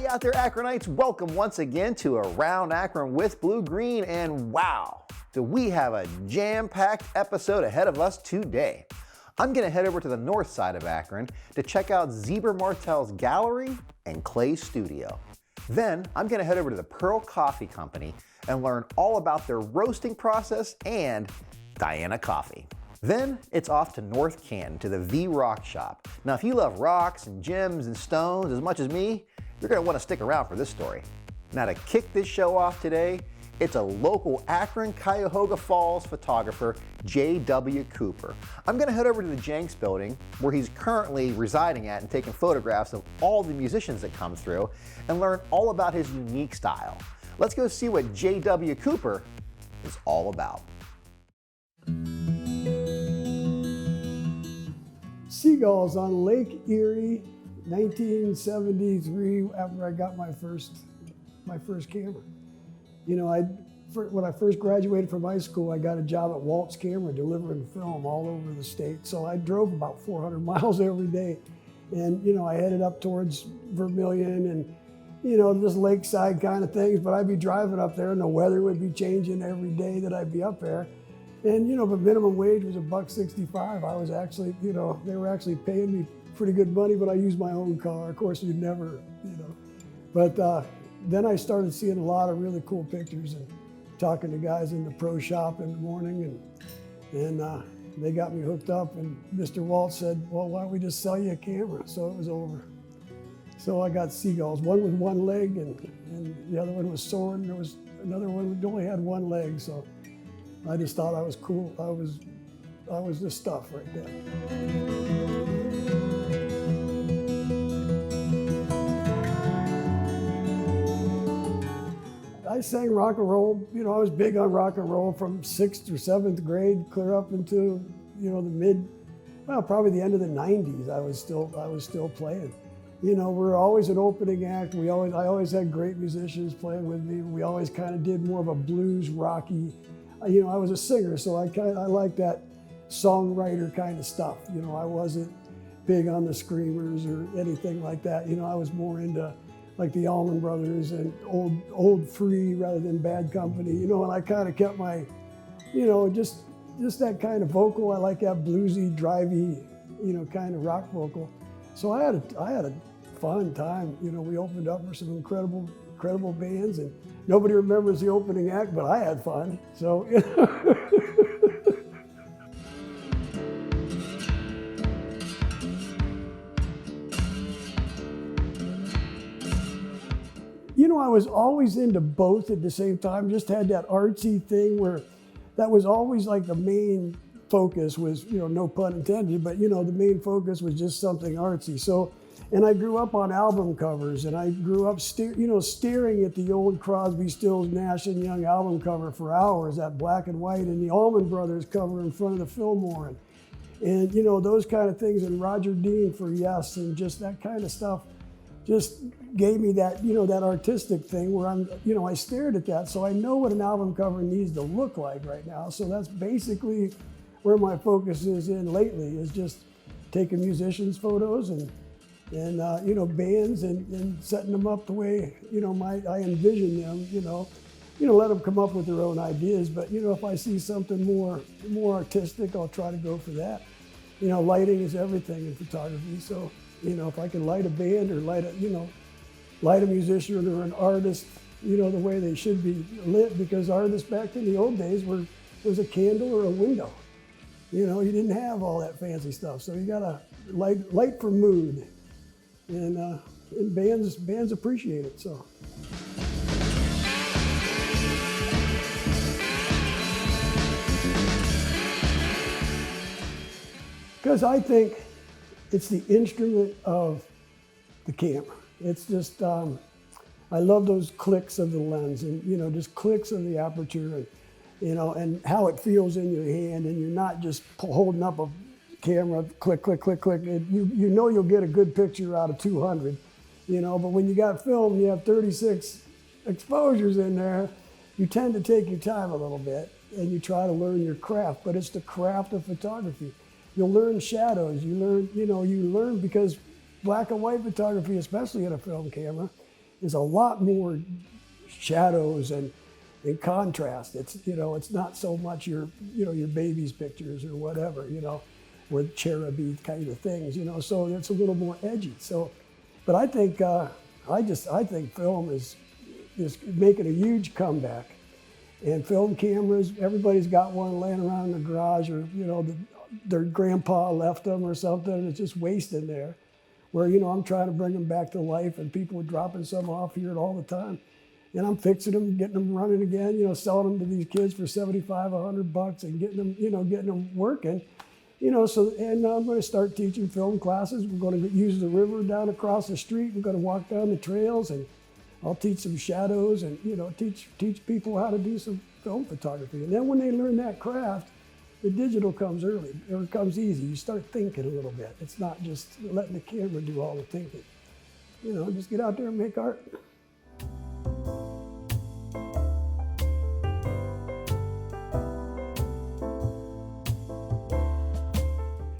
out there, Akronites. Welcome once again to Around Akron with Blue Green, and wow, do we have a jam-packed episode ahead of us today. I'm gonna head over to the north side of Akron to check out Zeber-Martell's gallery and clay studio. Then I'm gonna head over to the Pearl Coffee Company and learn all about their roasting process and Diana coffee. Then it's off to North Canton to the V Rock Shop. Now, if you love rocks and gems and stones as much as me, you're gonna wanna stick around for this story. Now, to kick this show off today, it's a local Akron, Cuyahoga Falls photographer, J.W. Cooper. I'm gonna head over to the Jenks building where he's currently residing at and taking photographs of all the musicians that come through and learn all about his unique style. Let's go see what J.W. Cooper is all about. Seagulls on Lake Erie, 1973, after I got my first camera. You know, when I first graduated from high school, I got a job at Walt's Camera delivering film all over the state. So I drove about 400 miles every day. And, you know, I headed up towards Vermilion and, you know, just lakeside kind of things. But I'd be driving up there and the weather would be changing every day that I'd be up there. And, you know, but minimum wage was $1.65. I was actually, you know, they were actually paying me pretty good money, but I used my own car. Of course, you'd never, you know. But then I started seeing a lot of really cool pictures and talking to guys in the pro shop in the morning, and they got me hooked up. And Mr. Walt said, well, why don't we just sell you a camera? So it was over. So I got Seagulls, one with one leg, and the other one was sore, and there was another one that only had one leg. So I just thought I was cool. I was the stuff right there. I sang rock and roll. You know, I was big on rock and roll from 6th or 7th grade, clear up into, you know, probably the end of the 90s. I was still playing. You know, we're always an opening act. I always had great musicians playing with me. We always kind of did more of a blues, rocky. You know, I was a singer, so I like that songwriter kind of stuff. You know, I wasn't big on the screamers or anything like that. You know, I was more into like the Allman Brothers and old Free rather than Bad Company. You know, and I kind of kept my, you know, just that kind of vocal. I like that bluesy, drivey, you know, kind of rock vocal. So I had a fun time. You know, we opened up for some incredible bands, and nobody remembers the opening act, but I had fun. So. You know, I was always into both at the same time, just had that artsy thing where that was always like the main focus was, you know, no pun intended, but, you know, the main focus was just something artsy. So, and I grew up on album covers, and I grew up, staring at the old Crosby, Stills, Nash and Young album cover for hours, that black and white, and the Allman Brothers cover in front of the Fillmore. And you know, those kind of things, and Roger Dean for Yes, and just that kind of stuff just gave me that, you know, that artistic thing where I stared at that. So I know what an album cover needs to look like right now. So that's basically where my focus is in lately, is just taking musicians' photos and you know, bands and setting them up the way, you know, I envision them, you know, let them come up with their own ideas. But, you know, if I see something more artistic, I'll try to go for that. You know, lighting is everything in photography. So, you know, if I can light a band or light a musician or an artist, you know, the way they should be lit, because artists back in the old days was a candle or a window. You know, you didn't have all that fancy stuff. So you gotta light for mood. And bands appreciate it, so. Because I think it's the instrument of the camera. It's just, I love those clicks of the lens and, you know, just clicks of the aperture and, you know, and how it feels in your hand, and you're not just holding up a camera, click, click, click, click. You know you'll get a good picture out of 200, you know, but when you got film and you have 36 exposures in there, you tend to take your time a little bit and you try to learn your craft, but it's the craft of photography. You'll learn shadows, you learn because black and white photography, especially in a film camera, is a lot more shadows and contrast. It's, you know, it's not so much your, you know, your baby's pictures or whatever, you know, with cheruby kind of things, you know, so it's a little more edgy. So, but I think, I think film is making a huge comeback. And film cameras, everybody's got one laying around in the garage, or, you know, their grandpa left them or something. It's just wasting there. Where, you know, I'm trying to bring them back to life, and people are dropping some off here all the time. And I'm fixing them, getting them running again, you know, selling them to these kids for $75, $100 and getting them, you know, getting them working. You know, so, and I'm going to start teaching film classes. We're going to use the river down across the street. We're going to walk down the trails, and I'll teach some shadows and, you know, teach people how to do some film photography. And then when they learn that craft, the digital comes early, or it comes easy. You start thinking a little bit. It's not just letting the camera do all the thinking. You know, just get out there and make art.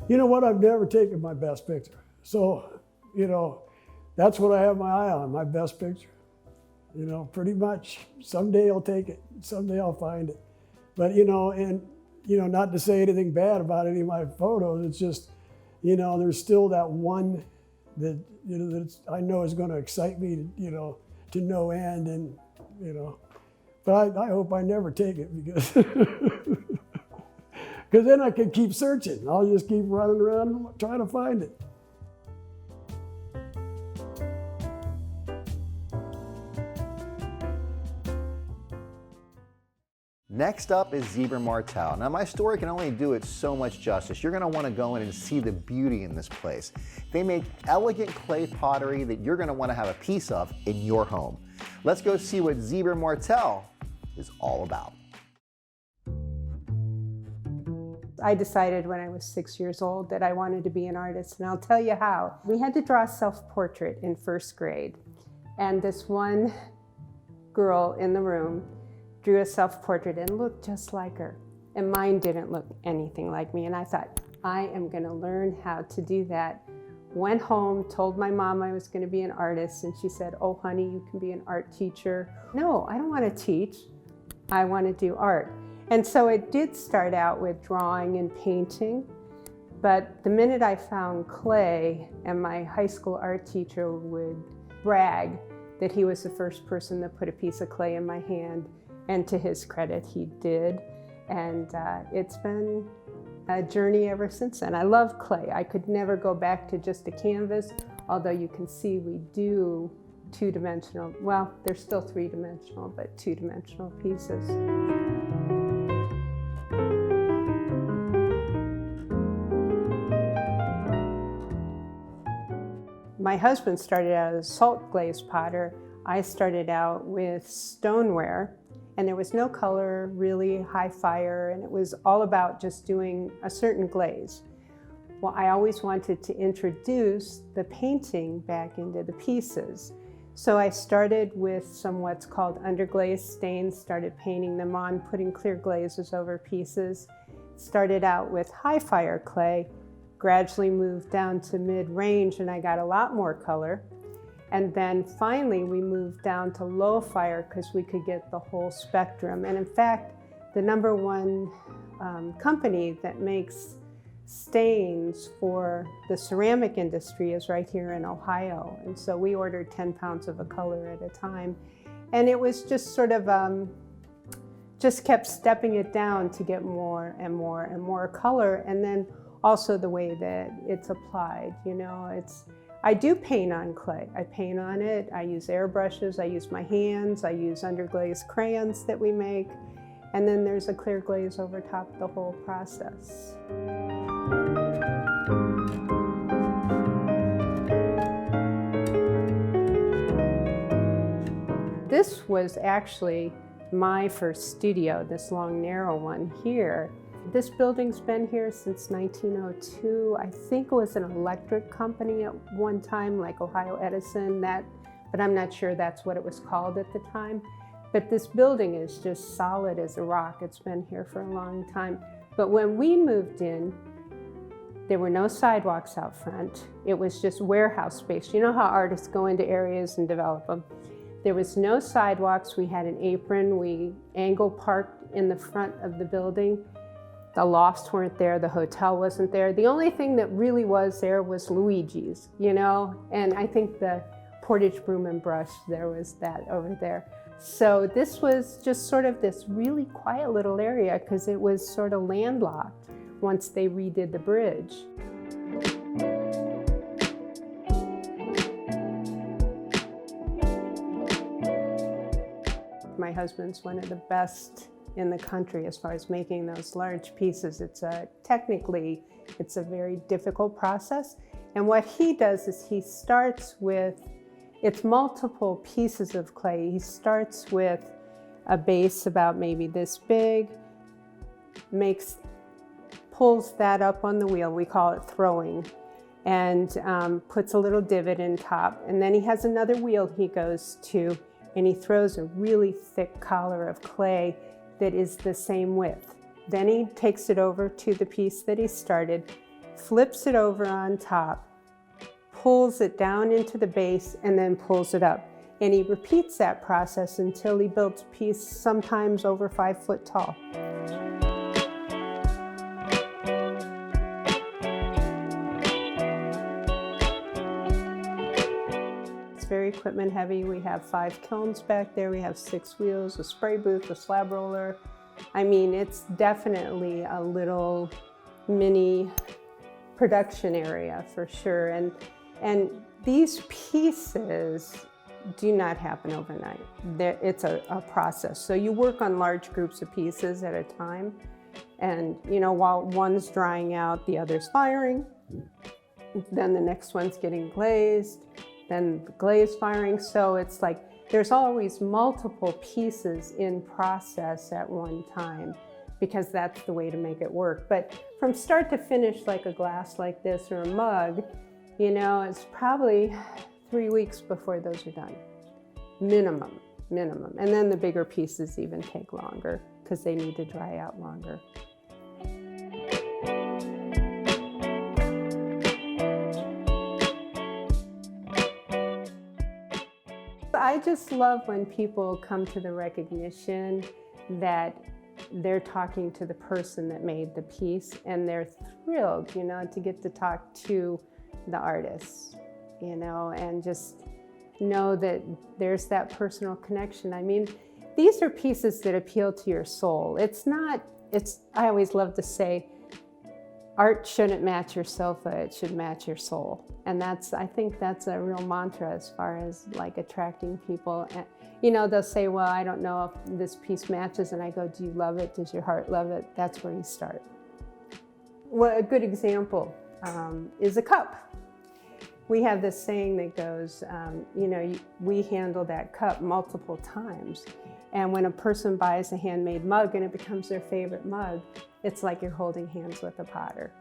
You know what? I've never taken my best picture. So, you know, that's what I have my eye on, my best picture. You know, pretty much someday I'll take it, someday I'll find it. But, you know, and, you know, not to say anything bad about any of my photos, it's just, you know, there's still that one that, you know, that I know is going to excite me, you know, to no end, and, you know, but I hope I never take it, because because then I can keep searching. I'll just keep running around trying to find it. Next up is Zeber-Martell. Now, my story can only do it so much justice. You're going to want to go in and see the beauty in this place. They make elegant clay pottery that you're going to want to have a piece of in your home. Let's go see what Zeber-Martell is all about. I decided when I was 6 years old that I wanted to be an artist, and I'll tell you how. We had to draw a self-portrait in first grade, and this one girl in the room drew a self-portrait and looked just like her, and mine didn't look anything like me, and I thought, I am going to learn how to do that. Went home, told my mom I was going to be an artist, and she said, oh honey, you can be an art teacher. No, I don't want to teach, I want to do art. And so it did start out with drawing and painting, but the minute I found clay, and my high school art teacher would brag that he was the first person that put a piece of clay in my hand, and to his credit, he did. And it's been a journey ever since then. I love clay. I could never go back to just a canvas, although you can see we do two-dimensional, well, they're still three-dimensional, but two-dimensional pieces. My husband started out as a salt glaze potter. I started out with stoneware, and there was no color, really high fire, and it was all about just doing a certain glaze. Well, I always wanted to introduce the painting back into the pieces. So I started with some what's called underglaze stains, started painting them on, putting clear glazes over pieces. Started out with high fire clay, gradually moved down to mid-range, and I got a lot more color. And then finally we moved down to low fire because we could get the whole spectrum. And in fact, the #1 company that makes stains for the ceramic industry is right here in Ohio. And so we ordered 10 pounds of a color at a time. And it was just sort of, just kept stepping it down to get more and more and more color. And then also the way that it's applied, you know, I do paint on clay. I paint on it, I use airbrushes, I use my hands, I use underglaze crayons that we make, and then there's a clear glaze over top of the whole process. This was actually my first studio, this long, narrow one here. This building's been here since 1902. I think it was an electric company at one time, like Ohio Edison, but I'm not sure that's what it was called at the time. But this building is just solid as a rock. It's been here for a long time. But when we moved in, there were no sidewalks out front. It was just warehouse space. You know how artists go into areas and develop them. There was no sidewalks. We had an apron. We angle parked in the front of the building. The lofts weren't there. The hotel wasn't there. The only thing that really was there was Luigi's, you know? And I think the Portage broom and brush, there was that over there. So this was just sort of this really quiet little area because it was sort of landlocked once they redid the bridge. My husband's one of the best in the country as far as making those large pieces. Technically, it's a very difficult process. And what he does is he starts with, it's multiple pieces of clay. He starts with a base about maybe this big, pulls that up on the wheel, we call it throwing, and puts a little divot in top. And then he has another wheel he goes to, and he throws a really thick collar of clay that is the same width. Then he takes it over to the piece that he started, flips it over on top, pulls it down into the base, and then pulls it up. And he repeats that process until he builds a piece sometimes over 5 foot tall. Very equipment heavy. We have 5 kilns back there. We have 6 wheels, a spray booth, a slab roller. I mean, it's definitely a little mini production area for sure. And these pieces do not happen overnight. It's a process. So you work on large groups of pieces at a time. And you know, while one's drying out, the other's firing. Then the next one's getting glazed. Then the glaze firing. So it's like there's always multiple pieces in process at one time because that's the way to make it work. But from start to finish, like a glass like this or a mug, you know, it's probably 3 weeks before those are done. Minimum. And then the bigger pieces even take longer because they need to dry out longer. I just love when people come to the recognition that they're talking to the person that made the piece, and they're thrilled, you know, to get to talk to the artist, you know, and just know that there's that personal connection. I mean, these are pieces that appeal to your soul. I always love to say, art shouldn't match your sofa, it should match your soul. And I think that's a real mantra as far as like attracting people. And, you know, they'll say, well, I don't know if this piece matches. And I go, do you love it? Does your heart love it? That's where you start. Well, a good example is a cup. We have this saying that goes, you know, we handle that cup multiple times. And when a person buys a handmade mug and it becomes their favorite mug, it's like you're holding hands with a potter.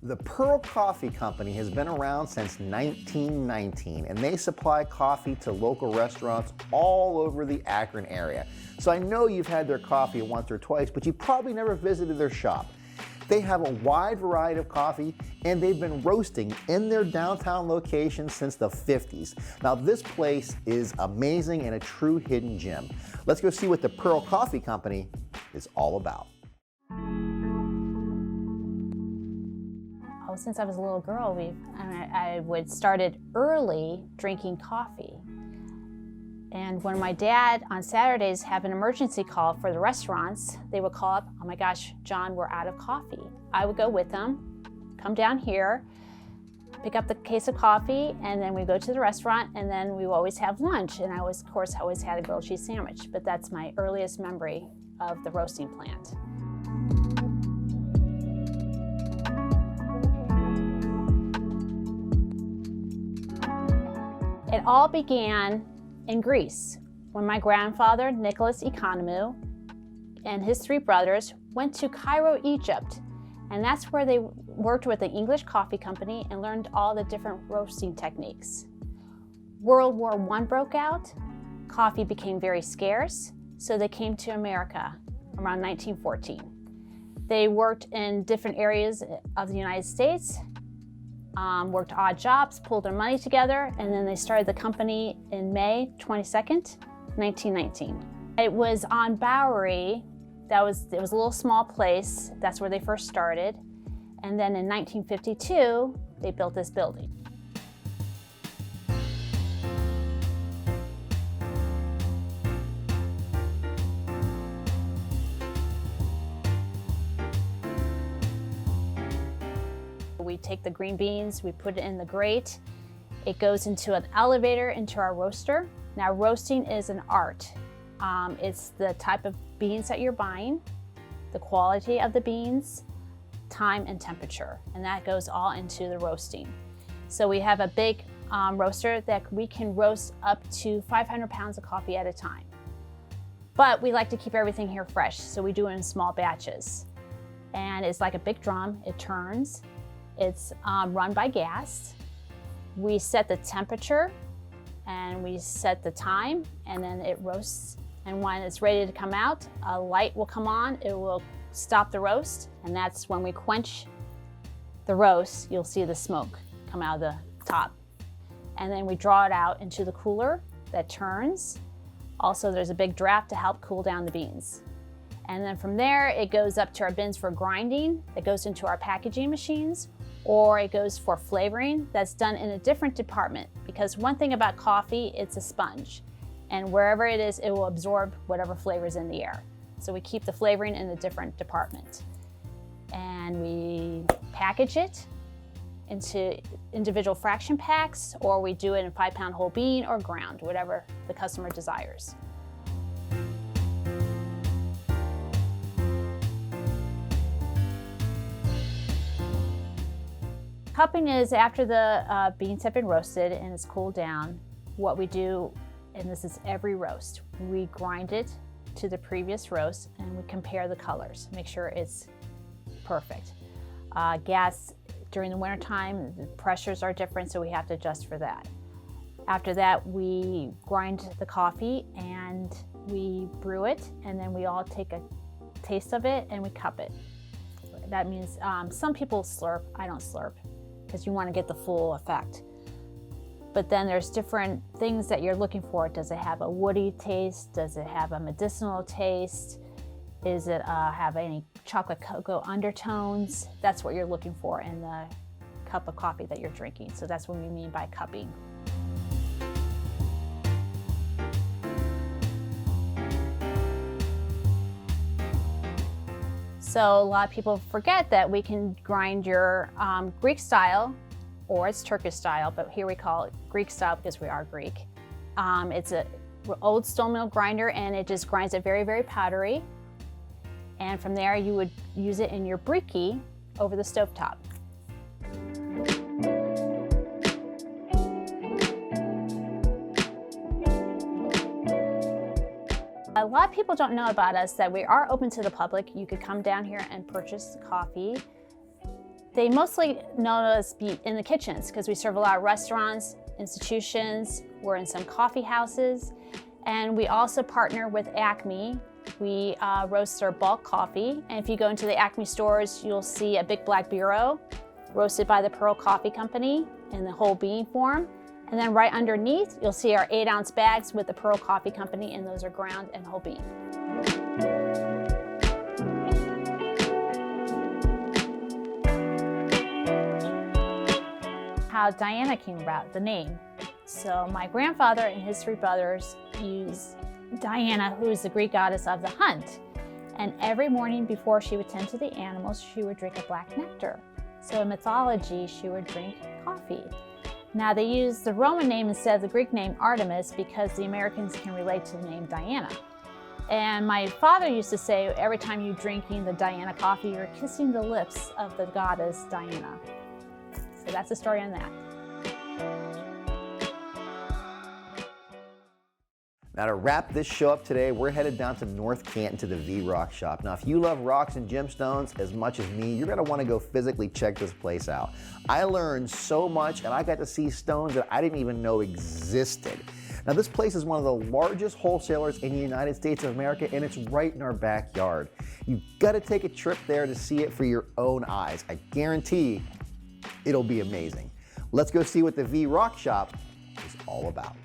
The Pearl Coffee Company has been around since 1919, and they supply coffee to local restaurants all over the Akron area. So I know you've had their coffee once or twice, but you probably never visited their shop. They have a wide variety of coffee, and they've been roasting in their downtown location since the 50s. Now this place is amazing and a true hidden gem. Let's go see what the Pearl Coffee Company is all about. Since I was a little girl, I started early drinking coffee. And when my dad on Saturdays have an emergency call for the restaurants, they would call up, oh my gosh, John, we're out of coffee. I would go with them, come down here, pick up the case of coffee, and then we go to the restaurant, and then we always have lunch. And I always had a grilled cheese sandwich, but that's my earliest memory of the roasting plant. It all began in Greece when my grandfather, Nicholas Economou, and his 3 brothers went to Cairo, Egypt. And that's where they worked with the English Coffee Company and learned all the different roasting techniques. World War I broke out, coffee became very scarce, so they came to America around 1914. They worked in different areas of the United States, worked odd jobs, pulled their money together, and then they started the company in May 22nd, 1919. It was on Bowery. It was a little small place. That's where they first started. And then in 1952, they built this building. We take the green beans, we put it in the grate. It goes into an elevator into our roaster. Now, roasting is an art. It's the type of beans that you're buying, the quality of the beans, time and temperature, and that goes all into the roasting. So we have a big roaster that we can roast up to 500 pounds of coffee at a time. But we like to keep everything here fresh, so we do it in small batches. And it's like a big drum, it turns. It's run by gas. We set the temperature and we set the time, and then it roasts. And when it's ready to come out, a light will come on, it will stop the roast, and that's when we quench the roast. You'll see the smoke come out of the top. And then we draw it out into the cooler that turns. Also, there's a big draft to help cool down the beans. And then from there, it goes up to our bins for grinding. It goes into our packaging machines, or it goes for flavoring. That's done in a different department, because one thing about coffee, it's a sponge. And wherever it is, it will absorb whatever flavor is in the air. So we keep the flavoring in a different department. And we package it into individual fraction packs, or we do it in 5-pound whole bean or ground, whatever the customer desires. Cupping is after the beans have been roasted and it's cooled down. What we do, and this is every roast, we grind it to the previous roast and we compare the colors, make sure it's perfect. Gas, during the winter time, the pressures are different, so we have to adjust for that. After that, we grind the coffee and we brew it, and then we all take a taste of it and we cup it. That means some people slurp, I don't slurp, because you want to get the full effect. But then there's different things that you're looking for. Does it have a woody taste? Does it have a medicinal taste? Is it have any chocolate cocoa undertones? That's what you're looking for in the cup of coffee that you're drinking. So that's what we mean by cupping. So a lot of people forget that we can grind your Greek style, or it's Turkish style, but here we call it Greek style because we are Greek. It's an old stone mill grinder, and it just grinds it very, very powdery. And from there, you would use it in your briki over the stovetop. A lot of people don't know about us that we are open to the public. You could come down here and purchase coffee. They mostly know us in the kitchens because we serve a lot of restaurants, institutions, we're in some coffee houses, and we also partner with Acme. We roast our bulk coffee, and if you go into the Acme stores, you'll see a big black bureau roasted by the Pearl Coffee Company in the whole bean form. And then right underneath, you'll see our 8-ounce bags with the Pearl Coffee Company, and those are ground and whole bean. How Diana came about, the name. So my grandfather and his 3 brothers used Diana, who is the Greek goddess of the hunt. And every morning before she would tend to the animals, she would drink a black nectar. So in mythology, she would drink coffee. Now they use the Roman name instead of the Greek name Artemis because the Americans can relate to the name Diana. And my father used to say, every time you're drinking the Diana coffee, you're kissing the lips of the goddess Diana. So that's the story on that. Now to wrap this show up today, we're headed down to North Canton to the V-Rock shop. Now if you love rocks and gemstones as much as me, you're gonna wanna go physically check this place out. I learned so much, and I got to see stones that I didn't even know existed. Now this place is one of the largest wholesalers in the United States of America, and it's right in our backyard. You've got to take a trip there to see it for your own eyes. I guarantee it'll be amazing. Let's go see what the V Rock Shop is all about.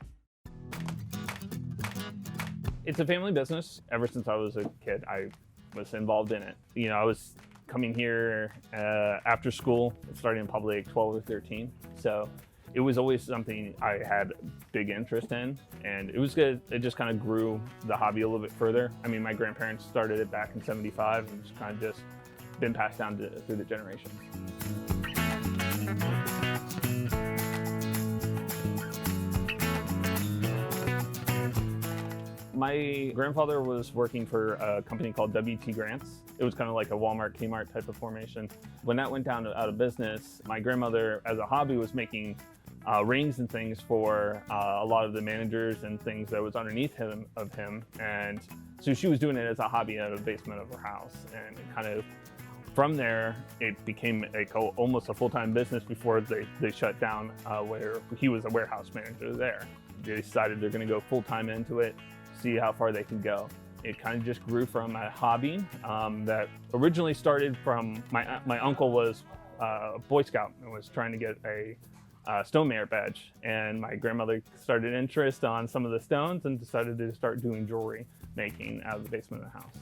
It's a family business. Ever since I was a kid, I was involved in it. You know, I was coming here after school, starting in probably like 12 or 13. So it was always something I had big interest in, and it was good. It just kind of grew the hobby a little bit further. I mean, my grandparents started it back in '75, and it's kind of just been passed down through the generations. My grandfather was working for a company called WT Grants. It was kind of like a Walmart, Kmart type of formation. When that went out of business, my grandmother, as a hobby, was making rings and things for a lot of the managers and things that was underneath him. And so she was doing it as a hobby in the basement of her house. And it kind of, from there, it became almost a full-time business before they shut down, where he was a warehouse manager there. They decided they're going to go full-time into it, see how far they can go. It kind of just grew from a hobby that originally started from my uncle was a Boy Scout and was trying to get a stone merit badge, and my grandmother started interest on some of the stones and decided to start doing jewelry making out of the basement of the house.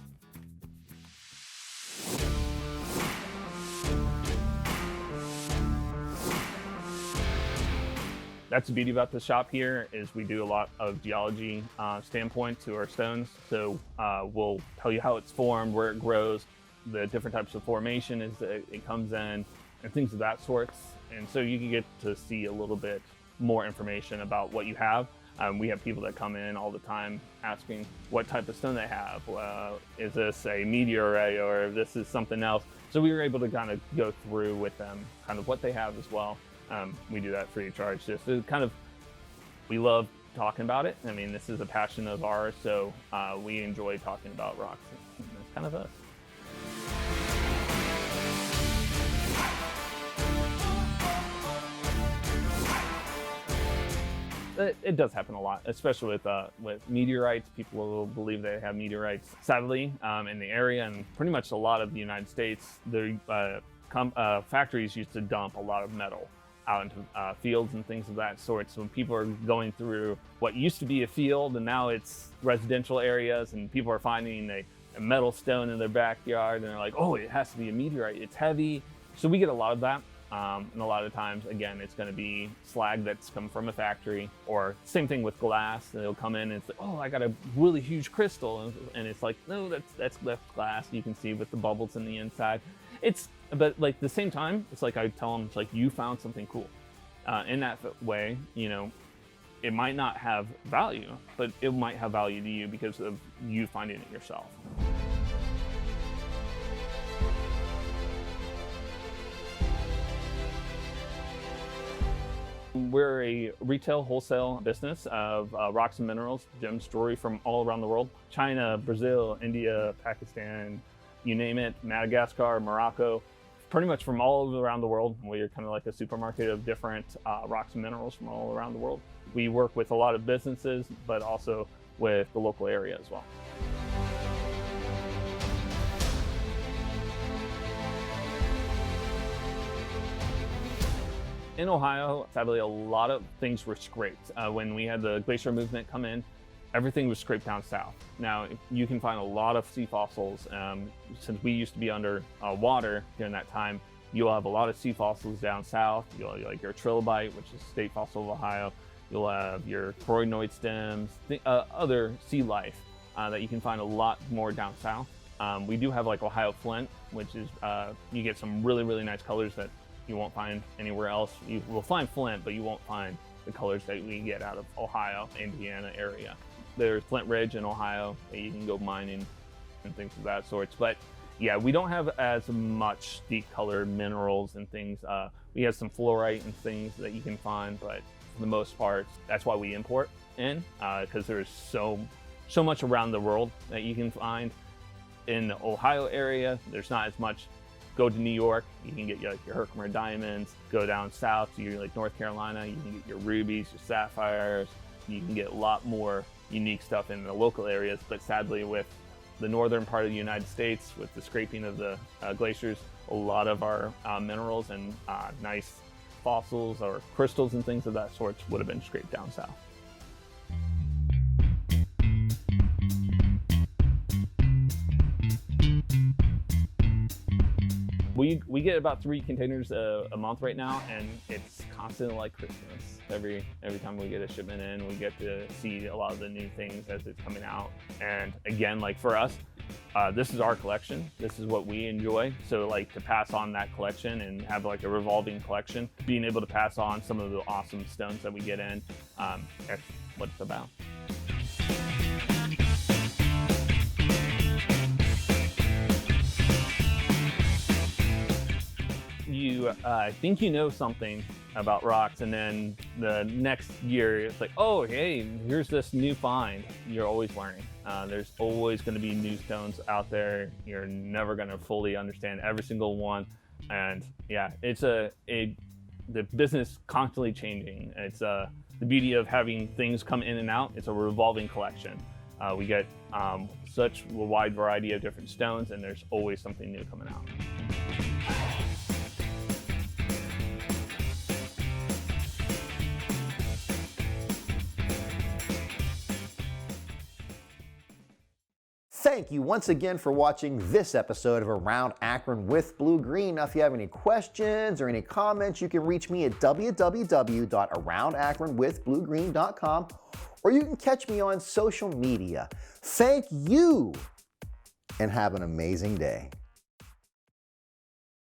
That's the beauty about the shop here, is we do a lot of geology standpoint to our stones. So we'll tell you how it's formed, where it grows, the different types of formation as it comes in, and things of that sort. And so you can get to see a little bit more information about what you have. We have people that come in all the time asking what type of stone they have. Is this a meteorite, or this is something else? So we were able to kind of go through with them kind of what they have as well. We do that free of charge. Just kind of, we love talking about it. I mean, this is a passion of ours, so we enjoy talking about rocks. And that's kind of us. It does happen a lot, especially with meteorites. People will believe they have meteorites, sadly, in the area, and pretty much a lot of the United States. Factories used to dump a lot of metal out into fields and things of that sort. So when people are going through what used to be a field and now it's residential areas, and people are finding a metal stone in their backyard, and they're like, oh, it has to be a meteorite, it's heavy. So we get a lot of that. And a lot of times, again, it's going to be slag that's come from a factory, or same thing with glass. They'll come in and it's like, oh, I got a really huge crystal. And it's like, no, that's glass. You can see with the bubbles in the inside. But like the same time, it's like I tell them, it's like, you found something cool. In that way, you know, it might not have value, but it might have value to you because of you finding it yourself. We're a retail wholesale business of rocks and minerals, gems, jewelry from all around the world. China, Brazil, India, Pakistan, you name it, Madagascar, Morocco, pretty much from all around the world. We're kind of like a supermarket of different rocks and minerals from all around the world. We work with a lot of businesses, but also with the local area as well. In Ohio, sadly, a lot of things were scraped. When we had the glacier movement come in, everything was scraped down south. Now, you can find a lot of sea fossils. Since we used to be under water during that time, you'll have a lot of sea fossils down south. You'll have like your trilobite, which is a state fossil of Ohio. You'll have your choroid stems, other sea life that you can find a lot more down south. We do have like Ohio flint, which is, you get some really, really nice colors that you won't find anywhere else. You will find flint, but you won't find the colors that we get out of Ohio, Indiana area. There's Flint Ridge in Ohio that you can go mining and things of that sort. But yeah, we don't have as much deep colored minerals and things. We have some fluorite and things that you can find, but for the most part, that's why we import in, because there's so much around the world that you can find. In the Ohio area, there's not as much. Go to New York, you can get like your Herkimer diamonds. Go down south to your like North Carolina, you can get your rubies, your sapphires, you can get a lot more unique stuff in the local areas, but sadly with the northern part of the United States, with the scraping of the glaciers, a lot of our minerals and nice fossils or crystals and things of that sort would have been scraped down south. We get about 3 containers a month right now, and it's constantly like Christmas. Every time we get a shipment in, we get to see a lot of the new things as it's coming out. And again, like for us, this is our collection. This is what we enjoy. So like to pass on that collection and have like a revolving collection, being able to pass on some of the awesome stones that we get in, that's what it's about. You think you know something about rocks, and then the next year it's like, oh, hey, here's this new find. You're always learning. There's always going to be new stones out there. You're never going to fully understand every single one. And yeah, it's the business constantly changing. It's the beauty of having things come in and out. It's a revolving collection. We get such a wide variety of different stones, and there's always something new coming out. Thank you once again for watching this episode of Around Akron with Blue Green. Now, if you have any questions or any comments, you can reach me at www.aroundakronwithbluegreen.com, or you can catch me on social media. Thank you, and have an amazing day.